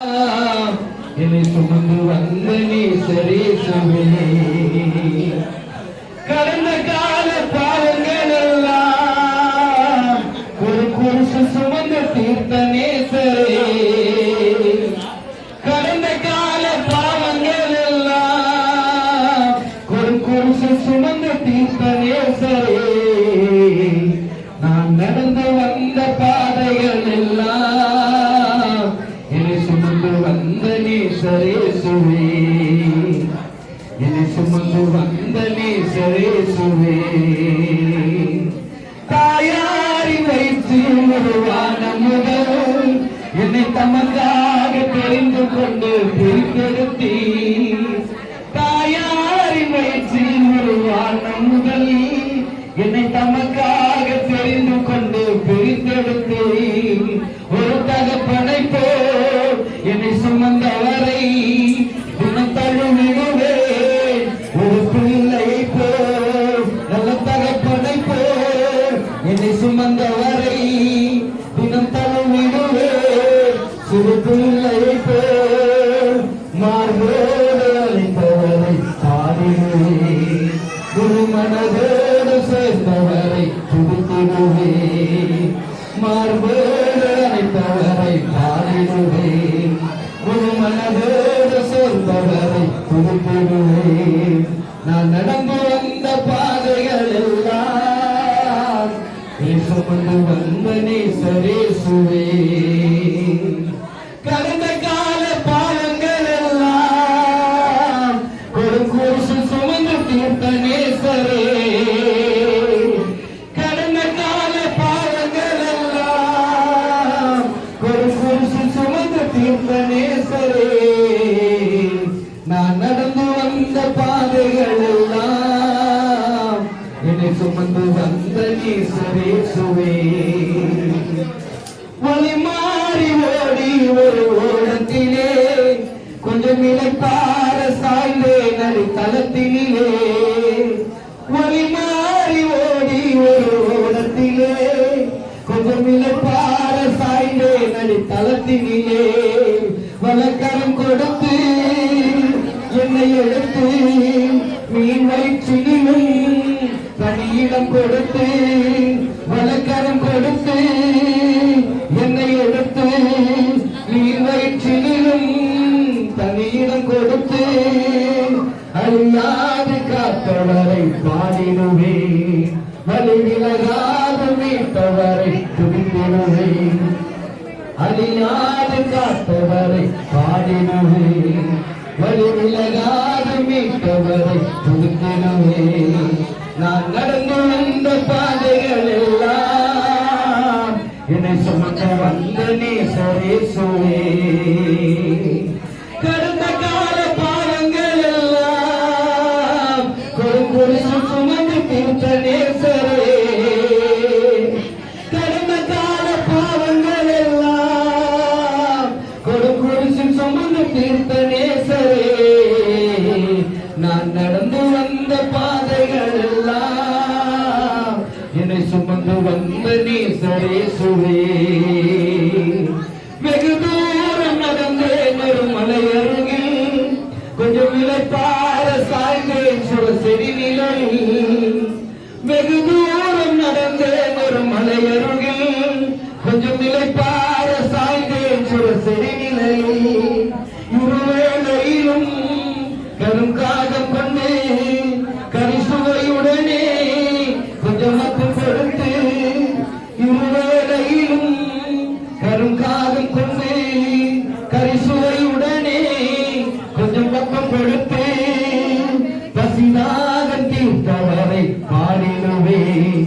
என்னை சுமந்து வந்த நேசரேசுவே, கடந்த கால பாவங்கள் எல்லாம் ஒரு குருசு சுமந்து தீர்த்த நேசரே, கடந்த கால பாவங்கள் எல்லாம் ஒரு குருசு சுமந்து தீர்த்த நேசரே, நான் நடந்து வந்த பாதைகள் எல்லாம் என்னை சுமந்து வந்த நேசரேசுவே, என்னை சுமந்து வந்த நேசரேசுவே, தாயாரி வைத்து உருவான முதல் என்னை தமக்காக தெரிந்து கொண்டு பிரித்தெடுத்தி, தாயாரி வைத்து உருவான முதல் என்னை தமக்காக தெரிந்து கொண்டு பிரித்தெடுத்து, ஒரு தகப்பனை போல் என்னை சுமந்தவரை தினம் தழுவிடுவேன், ஒரு பிள்ளையை போல் நல்ல தகப்பனை போல் என்னை சுமந்தவரை தினம் தழுவிடுவேன், சிறு பிள்ளையை போல் மார்போடு அழைப்பவரை பாடிடுவேன், குரு மனதோடு சேர்ந்தவரை துதித்திடுவேன், மார்போடு அழைப்பவரை பாடிடுவேன், குரு மனதோடு சேர்ந்தவரை துதித்திடுவேன், நான் நடந்து வந்த பாதைகள் எல்லாம் சுமந்து வந்த நேசரேசுவே, கடந்த கால பாவங்கள் எல்லாம் ஒரு குருசு சுமந்து தீர்த்த நேசரே, கடந்த கால பாவங்கள் எல்லாம் ஒரு குருசு சுமந்து தீர்த்த நேசரே, நான் நடந்து வந்த பாதைகள் எல்லாம் என்னை சுமந்து வந்த நேசரேசுவே, வழி மாறி ஓடி ஒரு ஓடத்திலே கொஞ்சம் இளைப்பாற சாய்ந்தேன் அடித்தளத்தினிலே, வழி மாறி ஓடி ஒரு ஓடத்திலே கொஞ்சம் இளைப்பாற சாய்ந்தேன் அடித்தளத்தினிலே, வலக்கரம் கொடுத்து என்னை எடுத்து மீன் வயிற்றினிலும் பணியிடம் கொடுத்து, வலக்கரம் கொடுத்து என்னை எடுத்து மீன் வயிற்றினிலும் தனியிடம் கொடுத்து, அழியாது காத்தவரை பாடிடுவேன், வலி விலகாது மீட்டவரை துதித்திடுவேன், அழியாது காத்தவரை பாடிடுவேன், வலி விலகாது மீட்டவரை துதித்திடுவேன், நான் நடந்து வந்த பாதைகள் எல்லாம் என்னை சுமந்து வந்த நேசரேசுவே, கடந்த கால பாவங்கள் எல்லாம் குருசு சுமந்து தீர்த்த நேசரே, கடந்த கால பாவங்கள் எல்லாம் குருசு சுமந்து தீர்த்த நேசரே, நான் நடந்து வந்த பாதைகள் எல்லாம் என்னை சுமந்து வந்த நேசரேசுவே, வெகு தூரம் நடந்தேன் ஒரு மலை அருகில் கொஞ்சம் இளைப்பாற சாய்ந்தேன் சுரசெடி நிலையில், வெகு தூரம் நடந்தேன் ஒரு மலை அருகில் கொஞ்சம் இளைப்பாற சாய்ந்தேன் சுரசெடி நிலையில், இருவேளையிலும் கரும் காகம் கொண்டு கரிசுவையுடனே கொஞ்சம் மக்கம் கொடுத்து, இருவேளையிலும் கரும் காகம் கொண்டு கரிசுவையுடனே கொஞ்சம் பக்கம் கொடுத்து, பசிதாகம் தீர்த்தவரை பாடிடுவேன்,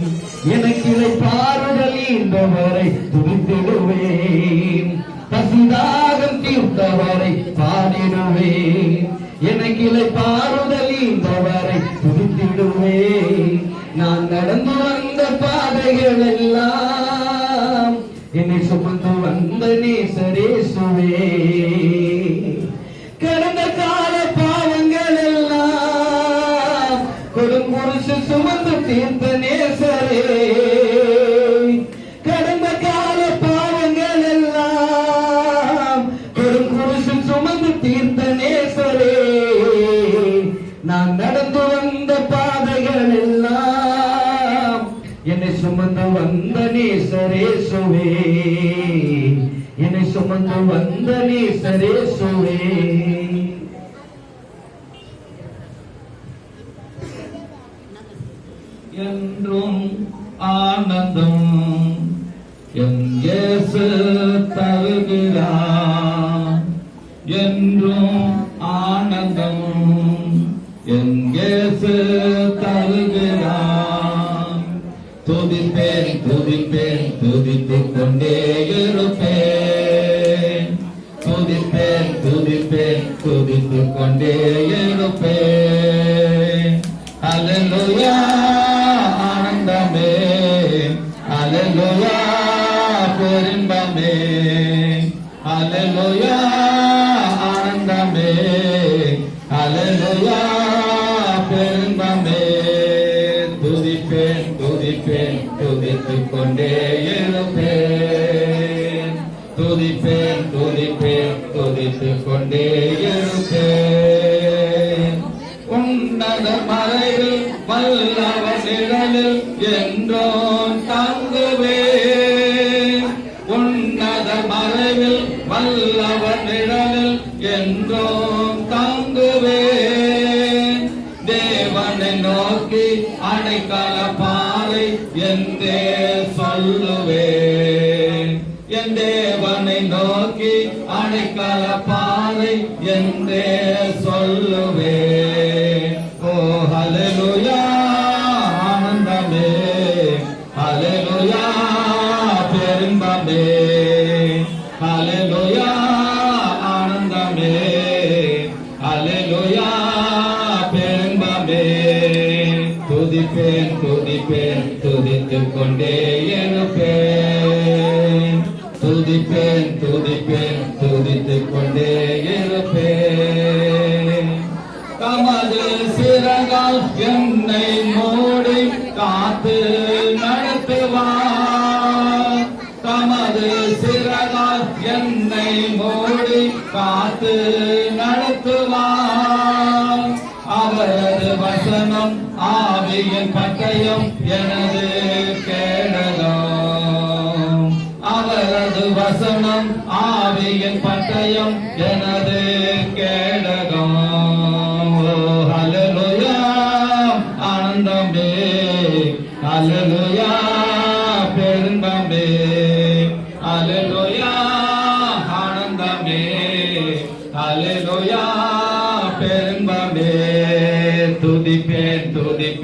எனக்கு இளைப்பாறுதல் ஈந்தவரை துதித்திடுவேன், பசிதாகம் தீர்த்தவரை பாடிடுவேன், எனக்கு இளைப்பாறுதல் ஈந்தவரை துதித்திடுவேன், நான் நடந்து வந்த பாதைகள் எல்லாம் என்னை சுமந்து வந்த நேசரேசுவே, கடந்த கால பாவங்கள் எல்லாம் கொடுங்குருசு சுமந்து தீர்த்த நேசரே, கடந்த கால பாவங்கள் எல்லாம் தீர்த்த நேசரே. நான் நடந்து வந்த பாதைகள் எல்லாம் என்னை சுமந்து வந்த நேசரேசுவே. என்னை சுமந்து வந்த நேசரேசுவே. என்றும் ஆனந்தம் என் இயேசு தருகிறார். என்றும் ஆனந்தம் என் இயேசு தருகிறார். துதிப்பேன் துதிப்பேன் துதித்துக் கொண்டே இருப்பேன். துதிப்பேன் துதிப்பேன் துதித்துக் கொண்டே இருப்பேன். அல்லேலூயா ஆனந்தமே, அல்லேலூயா பெரும்பமே, அல்லேலூயா ஆனந்தமே, அல்லேலூயா பெரும்பமே. துதிப்பேன் துதிப்பேன் துதித்துக் கொண்டே இருப்பேன். துதிப்பேன் துதிப்பேன் துதித்துக் கொண்டே இருப்பேன். உன்னத மறைவில் வல்லவர் நிழலில் என்றோ தங்குவேன். உன்னத மறைவில் வல்லவர் நிழலில் என்றோ தங்குவேன். தேவனை நோக்கி அடைக்கல பாறை என்றே சொல்லுவேன். என் தேவனை நோக்கி அடைக்கல பாறை என்றே சொல்லுவேன். ஓ ஹல்லேலூயா ஆனந்தமே, ஹல்லேலூயா பெரும்பமே, ஹல்லேலூயா ஆனந்தமே, ஹல்லேலூயா பெரும்பமே. துதிப்பேன் துதிப்பேன் துதித்துக் கொண்டே இருப்பேன். துதிப்பேன் துதிப்பேன் துதித்துக் கொண்டே இருப்பேன். தமது சிறகால் என்னை மூடி காத்து நடத்துவார். தமது சிறகால் என்னை மூடி காத்து நடத்துவார். அவரது வசனம் ஆவியின் பட்டயம் எனது கேடகம். அவரது வசனம் ஆவியின் பட்டயம் எனது கேடகம். ஹல்லேலூயா ஆனந்தமே, ஹல்லேலூயா பெரும்பமே, ஹல்லேலூயா ஆனந்தமே, ஹல்லேலூயா பெரும்பமே.